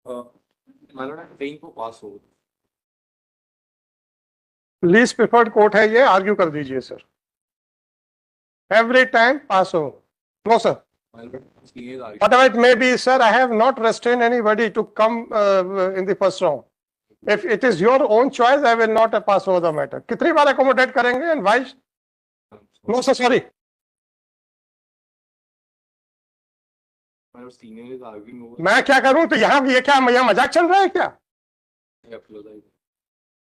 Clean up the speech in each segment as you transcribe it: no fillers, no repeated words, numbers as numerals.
Train को पास हो। Least preferred court है ये, आर्ग्यू कर दीजिए सर। एवरी टाइम पास हो। No sir, whatever it may be, sir, I have not restrained anybody to come in the first round. If it is your own choice, I will not pass over the matter. कितनी बार accommodate करेंगे and why? No sir, sorry. मैं क्या करूं? तो यहाँ ये क्या यहाँ मजाक चल रहा है क्या?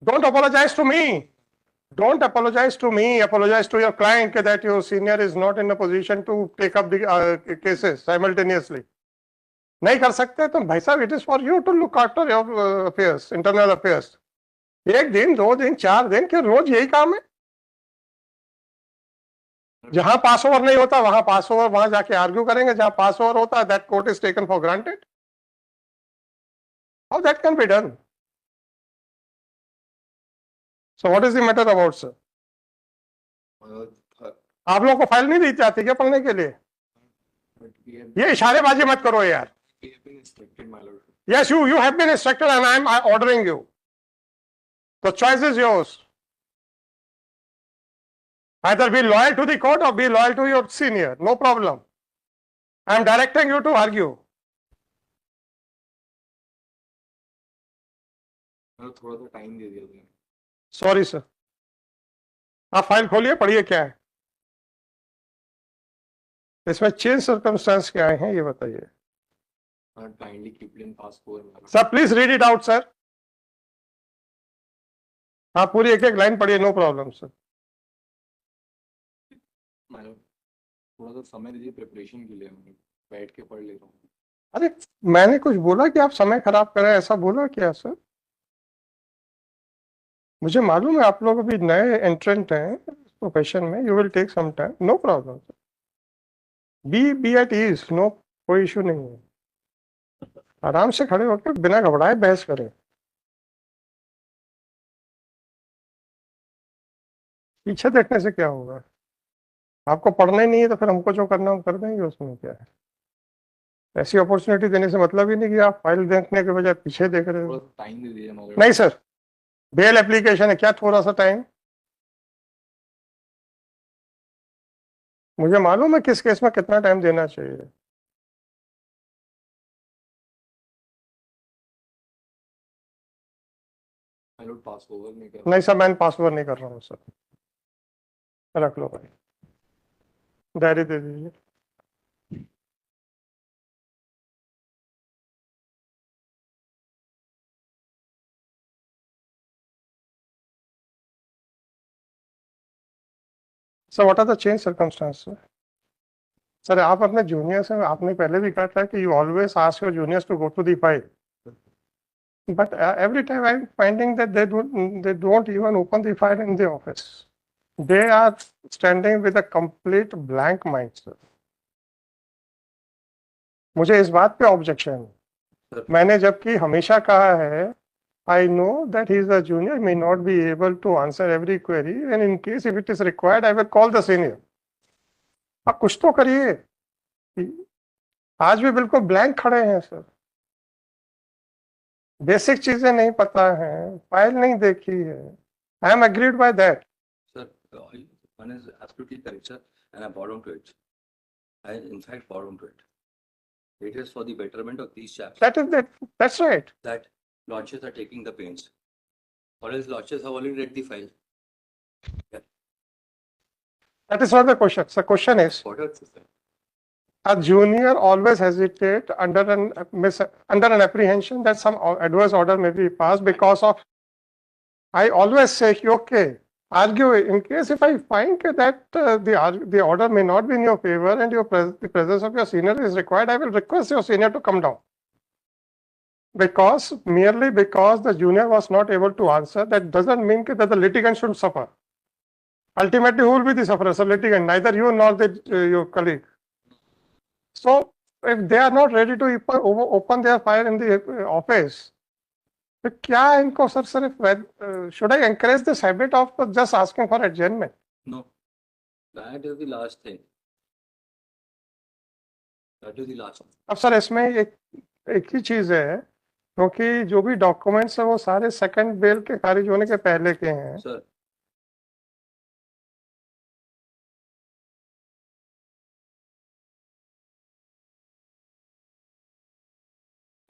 Don't apologize to me. Don't apologize to me. Apologize to your client that your senior is not in a position to take up the cases simultaneously. नहीं कर सकते तो भाई साहब, it is for you to look after your affairs, internal affairs. एक दिन, 2 दिन, 4 दिन, क्या रोज यही काम है? जहां पास ओवर नहीं होता वहां पास ओवर, वहां जाके आर्ग्यू करेंगे. जहां पास ओवर होता है, that court is taken for granted. How that can be done? So what is the matter about sir? आप लोगों को फाइल नहीं दी जाती क्या पढ़ने के लिए? ये इशारेबाजी मत करो यार. Yes, you have been instructed and I am ordering you. The choice is yours. Either be loyal to the court or be loyal to your senior. No problem. I am directing you to argue. थोड़ा सा time दे दिया. Sorry sir. आप file खोलिए, पढ़िए क्या है इसमें. Change circumstance क्या है ये बताइए. Kindly keep it in passport. Sir please read it out sir. आप पूरी एक एक लाइन पढ़िए. No problem sir. थोड़ा सा समय दीजिए प्रिपरेशन के लिए. बैठ के पढ़ ले रहा हूँ. अरे मैंने कुछ बोला कि आप समय खराब करें, ऐसा बोला क्या सर? मुझे मालूम है आप लोग अभी नए एंट्रेंट हैं प्रोफेशन में. You will take some time. No problem sir. Be at ease. No, कोई इशू नहीं है. आराम से खड़े होकर बिना घबराए बहस करें. पीछे देखने से क्या होगा? आपको पढ़ना ही नहीं है तो फिर हमको जो करना हम कर देंगे. उसमें क्या है? ऐसी अपॉर्चुनिटी देने से मतलब ही नहीं कि आप फाइल देखने के बजाय पीछे देख रहे हो. टाइम दे दीजिए. नहीं सर, बेल एप्लीकेशन है, क्या थोड़ा सा टाइम? मुझे मालूम है किस केस में कितना टाइम देना चाहिए. नहीं सर, मैं पास ओवर नहीं कर रहा हूँ सर. रख लो भाई, डायरी दे दीजिए. Sir what are the change circumstance? Sir आप अपने जूनियर से, आपने पहले भी कहा था कि you always ask your juniors to go to the file. But every time I'm finding that they don't even open the file in the office. They are standing with a complete blank mind, sir. मुझे इस बात पे objection है. मैंने जबकि हमेशा कहा है, I know that he is a junior, may not be able to answer every query, and in case if it is required, I will call the senior. आप कुछ तो करिए. आज भी बिल्कुल ब्लैंक खड़े हैं सर. बेसिक चीजें नहीं पता है, फाइल नहीं देखी है. I am agreed by that. Sir, one is absolutely correct, sir, and I bow down to it. I, in fact, bow down to it. It is for the betterment of these chaps. That's right. That launches are taking the pains. Or else launches have already read the file. Yeah. That is not the question. The question is, What else is there? A junior always hesitate under an apprehension that some adverse order may be passed because of. I always say, okay, argue in case if I find that the order may not be in your favor and the presence of your senior is required, I will request your senior to come down. Merely because the junior was not able to answer, that doesn't mean that the litigant should suffer. Ultimately, who will be the sufferer? So litigant, neither you nor your colleague. So if they are not ready to open their file in the office, तो क्या इनको sir सिर्फ should I encourage this habit of just asking for adjournment? No, that is the last thing. That is the last thing. अब sir इसमें एक ही चीज है क्योंकि जो भी डॉक्यूमेंट्स है वो सारे सेकंड बेल के खारिज होने के पहले के हैं। सर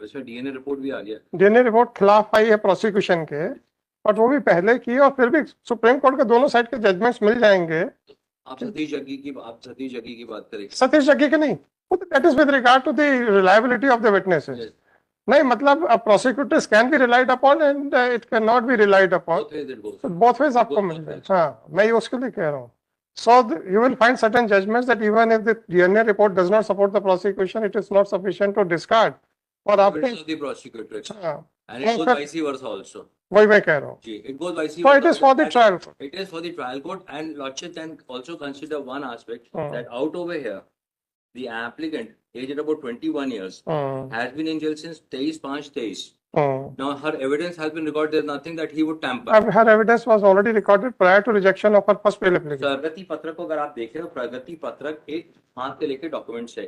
इसमें डीएनए रिपोर्ट भी आ गया। डीएनए रिपोर्ट खिलाफ आई है प्रोसिक्यूशन के, बट वो भी पहले की और फिर भी सुप्रीम कोर्ट के दोनों साइड के जजमेंट्स मिल जाएंगे। आप सतीश जग्गी की बात करें। सतीश जग्गी के नहीं, that is with regard to the reliability of the witnesses. Yes. नहीं मतलब prosecutors can be relied upon and it can not be relied upon, Both ways it goes. Both ways आपको Both मिल जाए। ways. हाँ, मैं ये उसके लिए कह रहा हूँ। So you will find certain judgments that even if the DNA report does not support the prosecution, it is not sufficient to discard. और आपके Evidence of the prosecutor. हाँ, And it goes sir. vice versa also. वही मैं कह रहा हूँ। Gee, it goes vice So versa. it is for the And trial. It is for the trial court, and Lordship can also consider one aspect Hmm. that out over here, the applicant, aged about 21 years, has been in jail since 23/5/23. Now her evidence has been recorded. There's nothing that he would tamper. Her evidence was already recorded prior to rejection of her first bail application. प्रगति पत्रक को अगर आप देखें तो प्रगति पत्रक एक हाथ से लेके डॉक्यूमेंट्स है।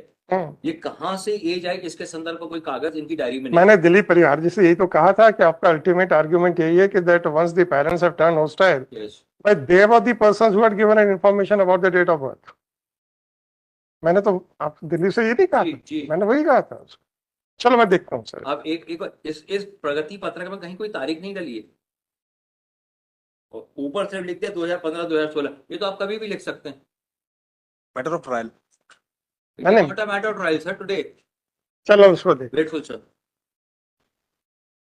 ये कहाँ से एज आई, इसके संदर्भ में कोई कागज इनकी डायरी में नहीं। मैंने दिलीप परिहार जी से यही तो कहा था कि आपका अल्टीमेट आर्गुमेंट यही है कि that once the parents have turn hostile, Yes. But they were the persons who had given an information about the date of birth. मैंने तो आप दिल्ली से ये नहीं कहा जी, था, जी। मैंने वही कहा था। चलो मैं देखता हूँ सर। अब एक इस प्रगति पत्रक में कहीं कोई तारीख नहीं डली है, और ऊपर से लिखते हैं 2015 2016। ये तो आप कभी भी लिख सकते हैं। Matter of trial. नहीं। Matter of trial sir today. चलो उसको देख। Grateful sir.